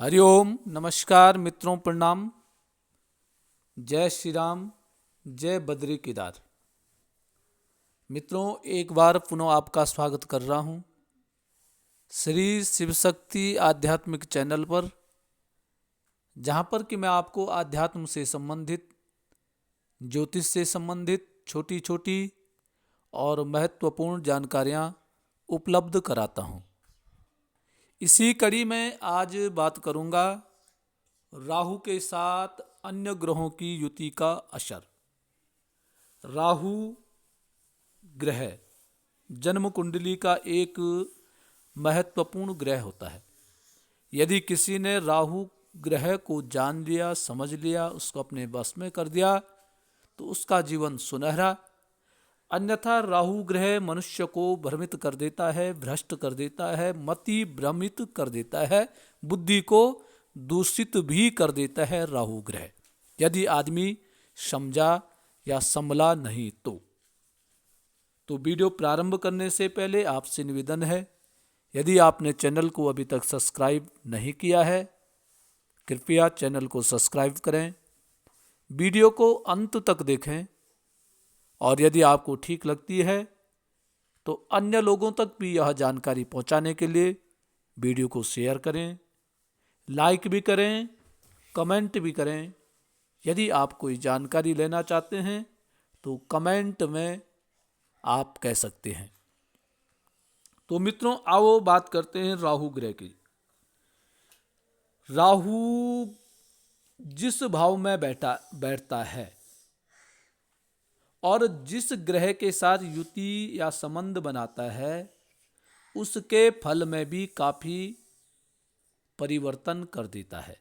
हरिओम नमस्कार मित्रों, प्रणाम। जय श्री राम, जय बद्री केदार। मित्रों, एक बार पुनः आपका स्वागत कर रहा हूँ श्री शिव शक्ति आध्यात्मिक चैनल पर, जहाँ पर कि मैं आपको आध्यात्म से संबंधित, ज्योतिष से संबंधित छोटी छोटी और महत्वपूर्ण जानकारियाँ उपलब्ध कराता हूँ। इसी कड़ी में आज बात करूँगा राहु के साथ अन्य ग्रहों की युति का असर। राहु ग्रह जन्म कुंडली का एक महत्वपूर्ण ग्रह होता है। यदि किसी ने राहु ग्रह को जान लिया, समझ लिया, उसको अपने वश में कर दिया तो उसका जीवन सुनहरा। अन्यथा राहु ग्रह मनुष्य को भ्रमित कर देता है, भ्रष्ट कर देता है, मति भ्रमित कर देता है, बुद्धि को दूषित भी कर देता है राहु ग्रह, यदि आदमी समझा या संभला नहीं तो वीडियो प्रारंभ करने से पहले आपसे निवेदन है, यदि आपने चैनल को अभी तक सब्सक्राइब नहीं किया है, कृपया चैनल को सब्सक्राइब करें, वीडियो को अंत तक देखें और यदि आपको ठीक लगती है तो अन्य लोगों तक भी यह जानकारी पहुंचाने के लिए वीडियो को शेयर करें, लाइक भी करें, कमेंट भी करें। यदि आप कोई जानकारी लेना चाहते हैं तो कमेंट में आप कह सकते हैं। तो मित्रों, आओ बात करते हैं राहु ग्रह की। राहु जिस भाव में बैठता है और जिस ग्रह के साथ युति या संबंध बनाता है, उसके फल में भी काफी परिवर्तन कर देता है।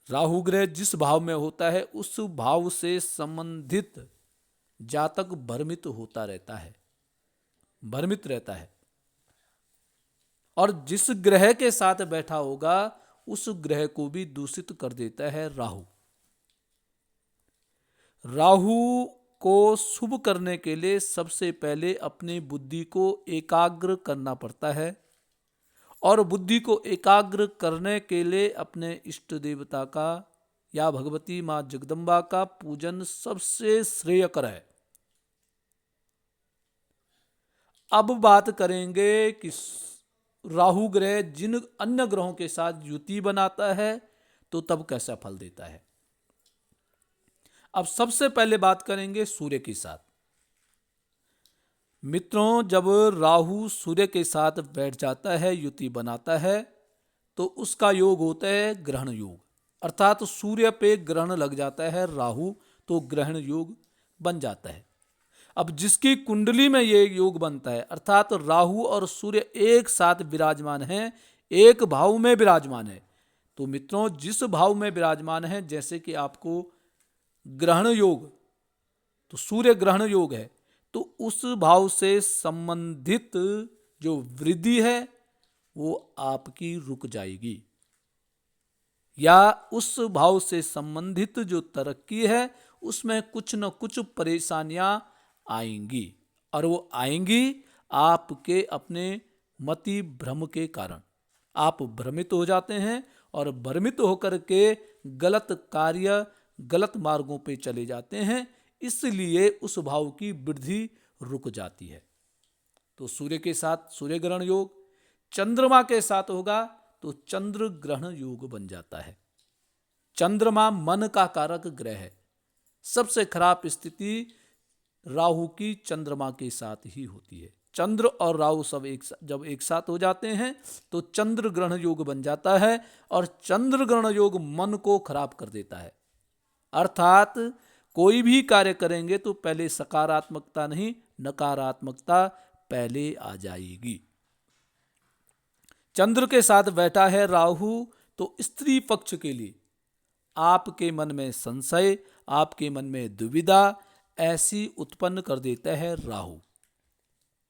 राहु ग्रह जिस भाव में होता है उस भाव से संबंधित जातक भ्रमित होता रहता है, भ्रमित रहता है। और जिस ग्रह के साथ बैठा होगा उस ग्रह को भी दूषित कर देता है राहु। राहु को शुभ करने के लिए सबसे पहले अपनी बुद्धि को एकाग्र करना पड़ता है, और बुद्धि को एकाग्र करने के लिए अपने इष्ट देवता का या भगवती मां जगदम्बा का पूजन सबसे श्रेयकर है। अब बात करेंगे कि राहु ग्रह जिन अन्य ग्रहों के साथ युति बनाता है तो तब कैसा फल देता है। अब सबसे पहले बात करेंगे सूर्य के साथ। मित्रों, जब राहु सूर्य के साथ बैठ जाता है, युति बनाता है, तो उसका योग होता है ग्रहण योग, अर्थात सूर्य पे ग्रहण लग जाता है राहु तो ग्रहण योग बन जाता है। अब जिसकी कुंडली में ये योग बनता है, अर्थात राहु और सूर्य एक साथ विराजमान हैं, एक भाव में विराजमान है, तो मित्रों जिस भाव में विराजमान है, जैसे कि आपको ग्रहण योग, तो सूर्य ग्रहण योग है, तो उस भाव से संबंधित जो वृद्धि है वो आपकी रुक जाएगी, या उस भाव से संबंधित जो तरक्की है उसमें कुछ न कुछ परेशानियां आएंगी, और वो आएंगी आपके अपने मति भ्रम के कारण। आप भ्रमित हो जाते हैं और भ्रमित होकर के गलत कार्य, गलत मार्गों पे चले जाते हैं, इसलिए उस भाव की वृद्धि रुक जाती है। तो सूर्य के साथ सूर्य ग्रहण योग, चंद्रमा के साथ होगा तो चंद्र ग्रहण योग बन जाता है। चंद्रमा मन का कारक ग्रह है। सबसे खराब स्थिति राहु की चंद्रमा के साथ ही होती है। चंद्र और राहु सब जब एक साथ हो जाते हैं तो चंद्र ग्रहण योग बन जाता है, और चंद्र ग्रहण योग मन को खराब कर देता है। अर्थात कोई भी कार्य करेंगे तो पहले सकारात्मकता नहीं, नकारात्मकता पहले आ जाएगी। चंद्र के साथ बैठा है राहु तो स्त्री पक्ष के लिए आपके मन में संशय, आपके मन में दुविधा ऐसी उत्पन्न कर देता है राहु,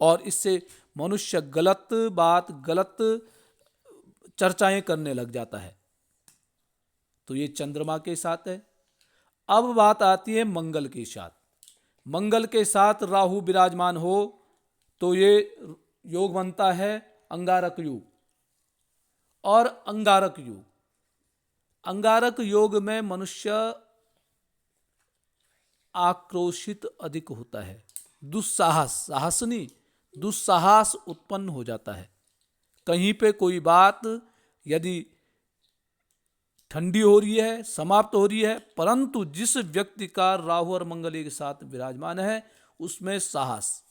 और इससे मनुष्य गलत बात, गलत चर्चाएं करने लग जाता है। तो ये चंद्रमा के साथ है। अब बात आती है मंगल के साथ। मंगल के साथ राहु विराजमान हो तो ये योग बनता है अंगारक योग, और अंगारक योग। अंगारक योग में मनुष्य आक्रोशित अधिक होता है, दुस्साहस, साहस नहीं, दुस्साहस उत्पन्न हो जाता है। कहीं पे कोई बात यदि ठंडी हो रही है, समाप्त हो रही है, परंतु जिस व्यक्ति का राहु और मंगल एक साथ विराजमान है उसमें साहस,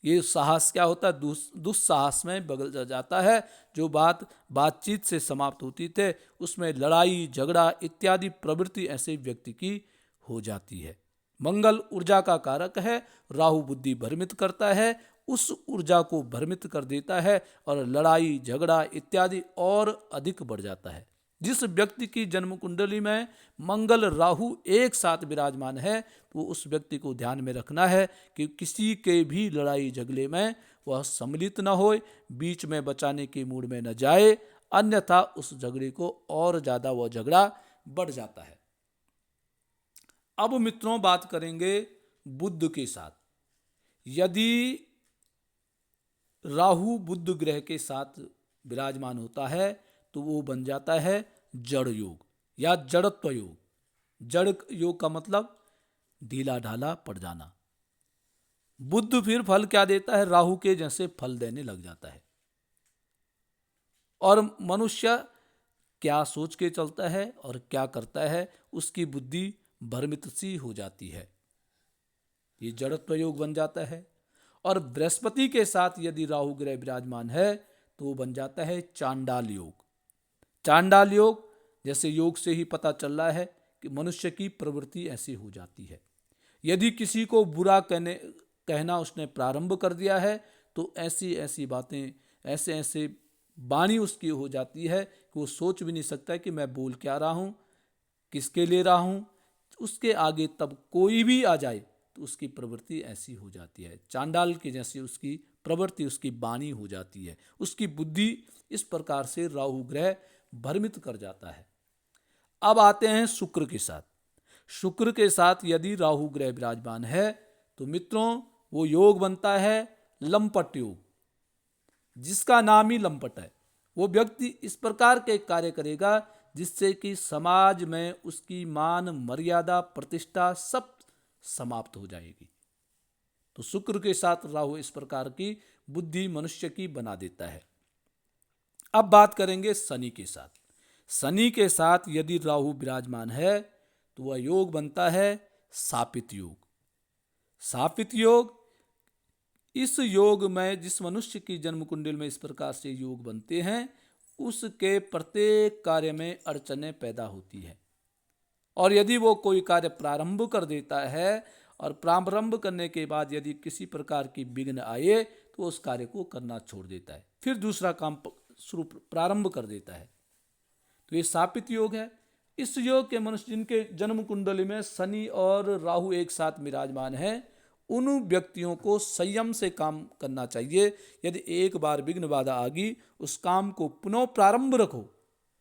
ये साहस क्या होता है, दुस्साहस में बदल जाता है। जो बातचीत से समाप्त होती थे उसमें लड़ाई झगड़ा इत्यादि प्रवृत्ति ऐसे व्यक्ति की हो जाती है। मंगल ऊर्जा का कारक है, राहु बुद्धि भ्रमित करता है, उस ऊर्जा को भ्रमित कर देता है और लड़ाई झगड़ा इत्यादि और अधिक बढ़ जाता है। जिस व्यक्ति की जन्म कुंडली में मंगल राहु एक साथ विराजमान है तो उस व्यक्ति को ध्यान में रखना है कि किसी के भी लड़ाई झगड़े में वह सम्मिलित न हो, बीच में बचाने के मूड में न जाए, अन्यथा उस झगड़े को और ज्यादा वह झगड़ा बढ़ जाता है। अब मित्रों बात करेंगे बुध के साथ। यदि राहु बुध ग्रह के साथ विराजमान होता है तो वो बन जाता है जड़ योग या जड़त्व योग। जड़ योग का मतलब ढीला ढाला पड़ जाना। बुध फिर फल क्या देता है, राहु के जैसे फल देने लग जाता है और मनुष्य क्या सोच के चलता है और क्या करता है उसकी बुद्धि भ्रमित सी हो जाती है, ये जड़त्व योग बन जाता है। और बृहस्पति के साथ यदि राहु ग्रह विराजमान है तो वो बन जाता है चांडाल योग। चांडाल योग जैसे योग से ही पता चल रहा है कि मनुष्य की प्रवृत्ति ऐसी हो जाती है। यदि किसी को बुरा कहना उसने प्रारंभ कर दिया है तो ऐसी ऐसी बातें, ऐसे ऐसे वाणी उसकी हो जाती है कि वो सोच भी नहीं सकता कि मैं बोल क्या रहा हूँ, किसके ले रहा हूँ। उसके आगे तब कोई भी आ जाए तो उसकी प्रवृत्ति ऐसी हो जाती है, चांडाल की जैसी उसकी प्रवृत्ति, उसकी वाणी हो जाती है। उसकी बुद्धि इस प्रकार से राहु ग्रह भ्रमित कर जाता है। अब आते हैं शुक्र के साथ। शुक्र के साथ यदि राहु ग्रह विराजमान है तो मित्रों वो योग बनता है लंपट योग, जिसका नाम ही लंपट है। वो व्यक्ति इस प्रकार के कार्य करेगा जिससे कि समाज में उसकी मान मर्यादा प्रतिष्ठा सब समाप्त हो जाएगी। तो शुक्र के साथ राहु इस प्रकार की बुद्धि मनुष्य की बना देता है। अब बात करेंगे शनि के साथ। शनि के साथ यदि राहु विराजमान है तो वह योग बनता है शापित योग। शापित योग, इस योग में जिस मनुष्य की जन्म कुंडल में इस प्रकार से योग बनते हैं उसके प्रत्येक कार्य में अड़चनें पैदा होती है। और यदि वो कोई कार्य प्रारंभ कर देता है और प्रारंभ करने के बाद यदि किसी प्रकार की विघ्न आए तो उस कार्य को करना छोड़ देता है, फिर दूसरा काम शुरू प्रारंभ कर देता है। तो ये शापित योग है। इस योग के मनुष्य जिनके जन्म कुंडली में शनि और राहु एक साथ विराजमान है उन व्यक्तियों को संयम से काम करना चाहिए। यदि एक बार विघ्न बाधा आ गई उस काम को पुनः प्रारंभ रखो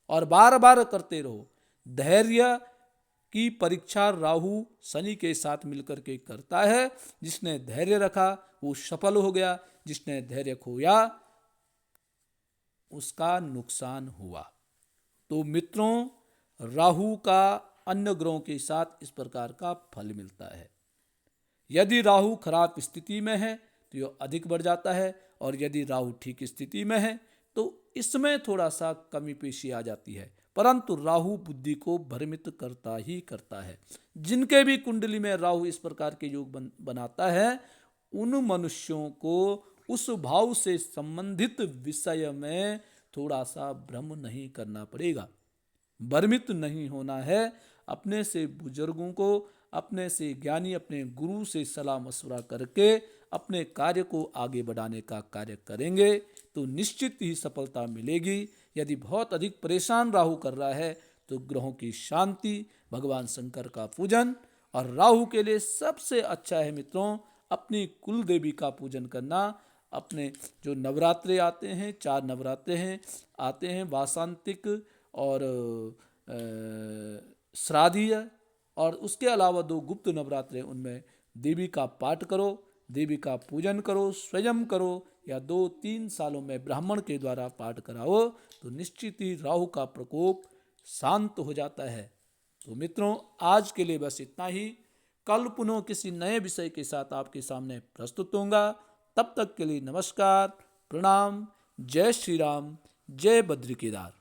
और बार बार करते रहो। धैर्य की परीक्षा राहु शनि के साथ मिलकर के करता है। जिसने धैर्य रखा वो सफल हो गया, जिसने धैर्य खोया उसका नुकसान हुआ। तो मित्रों राहु का अन्य ग्रहों के साथ इस प्रकार का फल मिलता है। यदि राहु खराब स्थिति में है तो यह अधिक बढ़ जाता है और यदि राहु ठीक स्थिति में है तो इसमें थोड़ा सा कमी पेशी आ जाती है, परंतु राहु बुद्धि को भ्रमित करता ही करता है। जिनके भी कुंडली में राहु इस प्रकार के योग बनाता है उन मनुष्यों को उस भाव से संबंधित विषय में थोड़ा सा भ्रम नहीं करना पड़ेगा, भ्रमित नहीं होना है। अपने से बुजुर्गों को, अपने से ज्ञानी, अपने गुरु से सलाह मशवरा करके अपने कार्य को आगे बढ़ाने का कार्य करेंगे तो निश्चित ही सफलता मिलेगी। यदि बहुत अधिक परेशान राहु कर रहा है तो ग्रहों की शांति, भगवान शंकर का पूजन, और राहु के लिए सबसे अच्छा है मित्रों अपनी कुल देवी का पूजन करना। अपने जो नवरात्रे आते हैं, 4 नवरात्रे हैं आते हैं, वासांतिक और श्राद्धीय, और उसके अलावा 2 गुप्त नवरात्रे, उनमें देवी का पाठ करो देवी का पूजन करो, स्वयं करो या 2-3 सालों में ब्राह्मण के द्वारा पाठ कराओ तो निश्चित ही राहु का प्रकोप शांत हो जाता है। तो मित्रों, आज के लिए बस इतना ही। कल पुनः किसी नए विषय के साथ आपके सामने प्रस्तुत होऊंगा। तब तक के लिए नमस्कार, प्रणाम, जय श्री राम, जय बद्री केदार।